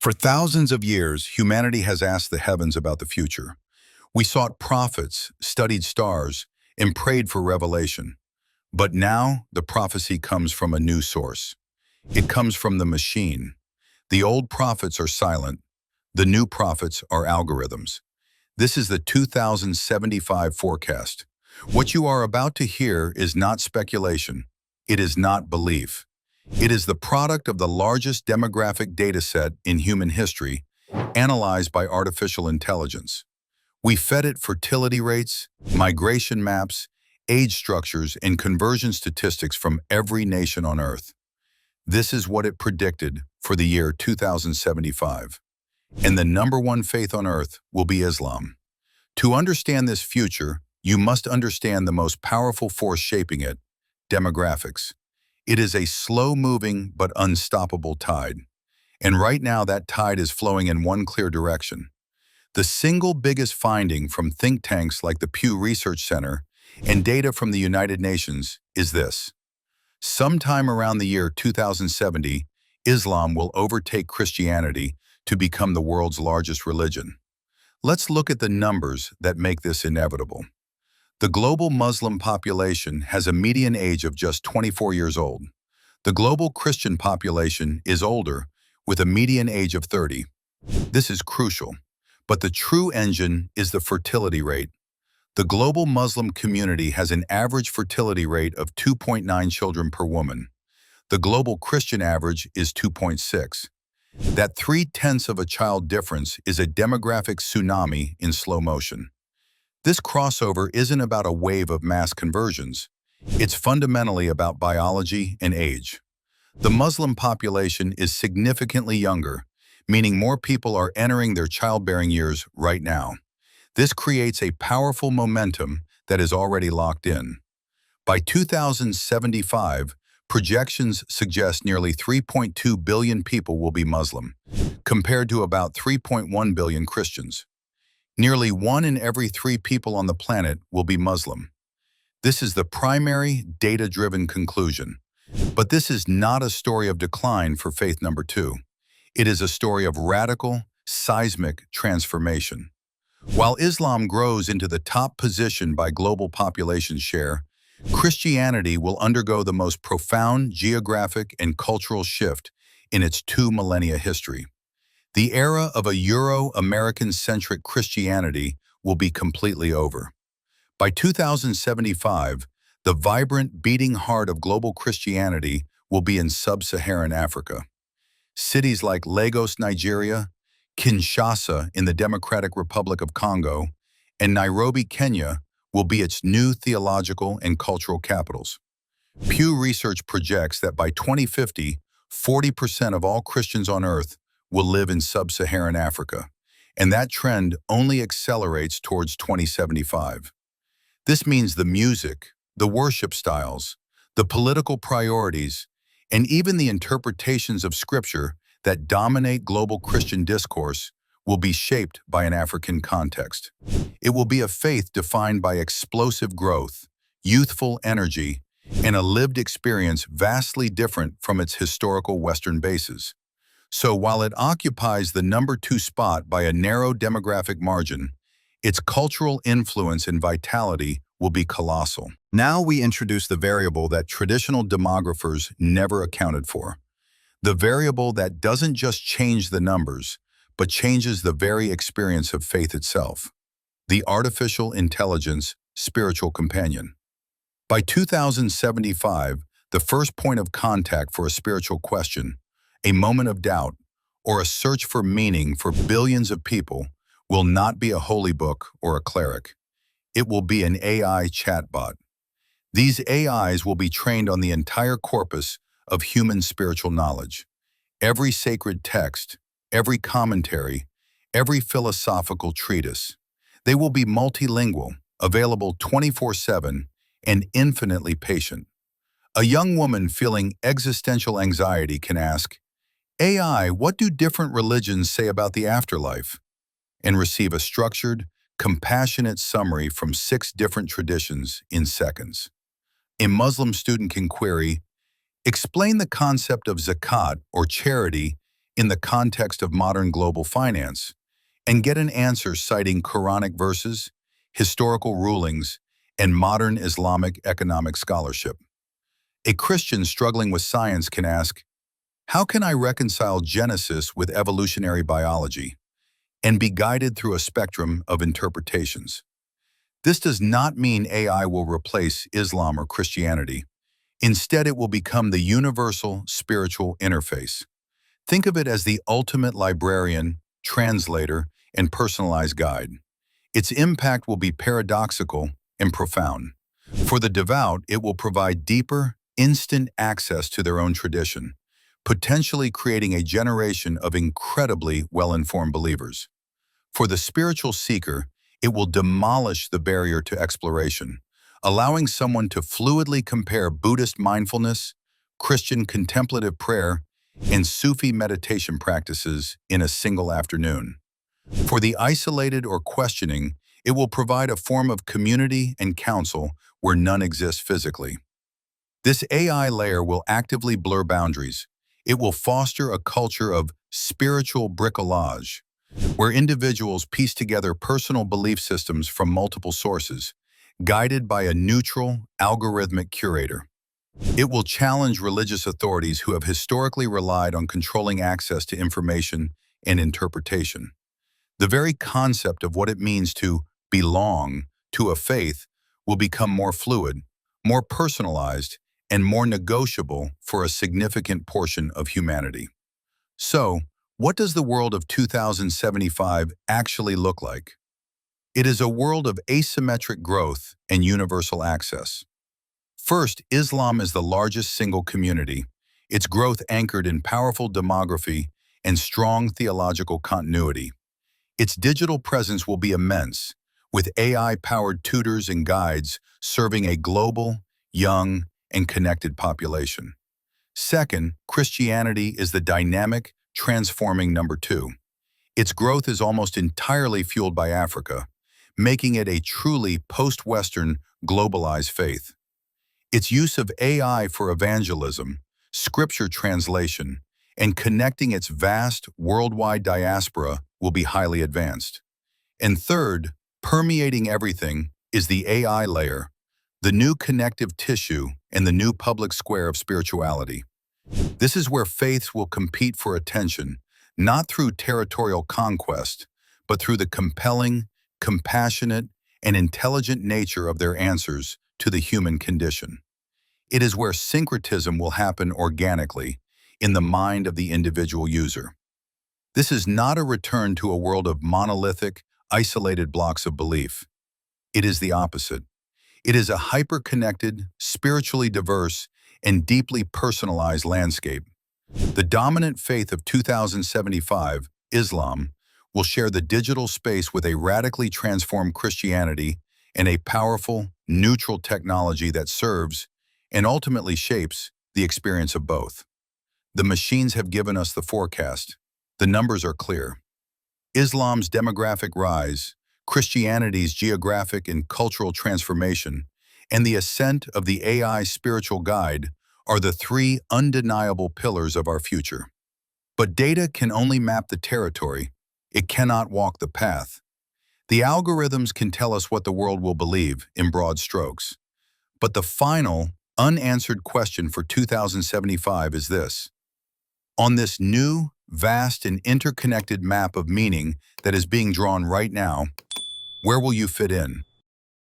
For thousands of years, humanity has asked the heavens about the future. We sought prophets, studied stars, and prayed for revelation. But now, the prophecy comes from a new source. It comes from the machine. The old prophets are silent. The new prophets are algorithms. This is the 2075 forecast. What you are about to hear is not speculation. It is not belief. It is the product of the largest demographic dataset in human history, analyzed by artificial intelligence. We fed it fertility rates, migration maps, age structures, and conversion statistics from every nation on Earth. This is what it predicted for the year 2075. And the number one faith on Earth will be Islam. To understand this future, you must understand the most powerful force shaping it, demographics. It is a slow-moving but unstoppable tide. And right now that tide is flowing in one clear direction. The single biggest finding from think tanks like the Pew Research Center and data from the United Nations is this. Sometime around the year 2070, Islam will overtake Christianity to become the world's largest religion. Let's look at the numbers that make this inevitable. The global Muslim population has a median age of just 24 years old. The global Christian population is older, with a median age of 30. This is crucial. But the true engine is the fertility rate. The global Muslim community has an average fertility rate of 2.9 children per woman. The global Christian average is 2.6. That 0.3 of a child difference is a demographic tsunami in slow motion. This crossover isn't about a wave of mass conversions. It's fundamentally about biology and age. The Muslim population is significantly younger, meaning more people are entering their childbearing years right now. This creates a powerful momentum that is already locked in. By 2075, projections suggest nearly 3.2 billion people will be Muslim, compared to about 3.1 billion Christians. Nearly 1 in every 3 people on the planet will be Muslim. This is the primary, data-driven conclusion. But this is not a story of decline for faith number 2. It is a story of radical, seismic transformation. While Islam grows into the top position by global population share, Christianity will undergo the most profound geographic and cultural shift in its 2 millennia history. The era of a Euro-American-centric Christianity will be completely over. By 2075, the vibrant, beating heart of global Christianity will be in sub-Saharan Africa. Cities like Lagos, Nigeria, Kinshasa in the Democratic Republic of Congo, and Nairobi, Kenya, will be its new theological and cultural capitals. Pew Research projects that by 2050, 40% of all Christians on Earth will live in sub-Saharan Africa, and that trend only accelerates towards 2075. This means the music, the worship styles, the political priorities, and even the interpretations of Scripture that dominate global Christian discourse will be shaped by an African context. It will be a faith defined by explosive growth, youthful energy, and a lived experience vastly different from its historical Western bases. So while it occupies the number 2 spot by a narrow demographic margin, its cultural influence and vitality will be colossal. Now we introduce the variable that traditional demographers never accounted for. The variable that doesn't just change the numbers, but changes the very experience of faith itself. The artificial intelligence spiritual companion. By 2075, the first point of contact for a spiritual question, a moment of doubt, or a search for meaning for billions of people will not be a holy book or a cleric. It will be an AI chatbot. These AIs will be trained on the entire corpus of human spiritual knowledge. Every sacred text, every commentary, every philosophical treatise. They will be multilingual, available 24/7, and infinitely patient. A young woman feeling existential anxiety can ask, AI, what do different religions say about the afterlife? And receive a structured, compassionate summary from 6 different traditions in seconds. A Muslim student can query, explain the concept of zakat or charity in the context of modern global finance and get an answer citing Quranic verses, historical rulings, and modern Islamic economic scholarship. A Christian struggling with science can ask, how can I reconcile Genesis with evolutionary biology and be guided through a spectrum of interpretations? This does not mean AI will replace Islam or Christianity. Instead, it will become the universal spiritual interface. Think of it as the ultimate librarian, translator, and personalized guide. Its impact will be paradoxical and profound. For the devout, it will provide deeper, instant access to their own tradition, potentially creating a generation of incredibly well-informed believers. For the spiritual seeker, it will demolish the barrier to exploration, allowing someone to fluidly compare Buddhist mindfulness, Christian contemplative prayer, and Sufi meditation practices in a single afternoon. For the isolated or questioning, it will provide a form of community and counsel where none exists physically. This AI layer will actively blur boundaries. It will foster a culture of spiritual bricolage, where individuals piece together personal belief systems from multiple sources, guided by a neutral, algorithmic curator. It will challenge religious authorities who have historically relied on controlling access to information and interpretation. The very concept of what it means to belong to a faith will become more fluid, more personalized, and more negotiable for a significant portion of humanity. So, what does the world of 2075 actually look like? It is a world of asymmetric growth and universal access. First, Islam is the largest single community, its growth anchored in powerful demography and strong theological continuity. Its digital presence will be immense, with AI-powered tutors and guides serving a global, young, and connected population. Second, Christianity is the dynamic, transforming number two. Its growth is almost entirely fueled by Africa, making it a truly post-Western, globalized faith. Its use of AI for evangelism, scripture translation, and connecting its vast worldwide diaspora will be highly advanced. And third, permeating everything is the AI layer, the new connective tissue and the new public square of spirituality. This is where faiths will compete for attention, not through territorial conquest, but through the compelling, compassionate, and intelligent nature of their answers to the human condition. It is where syncretism will happen organically, in the mind of the individual user. This is not a return to a world of monolithic, isolated blocks of belief. It is the opposite. It is a hyper-connected, spiritually diverse, and deeply personalized landscape. The dominant faith of 2075, Islam, will share the digital space with a radically transformed Christianity and a powerful, neutral technology that serves and ultimately shapes the experience of both. The machines have given us the forecast. The numbers are clear. Islam's demographic rise, Christianity's geographic and cultural transformation, and the ascent of the AI spiritual guide are the three undeniable pillars of our future. But data can only map the territory. It cannot walk the path. The algorithms can tell us what the world will believe in broad strokes. But the final, unanswered question for 2075 is this. On this new, vast, and interconnected map of meaning that is being drawn right now, where will you fit in?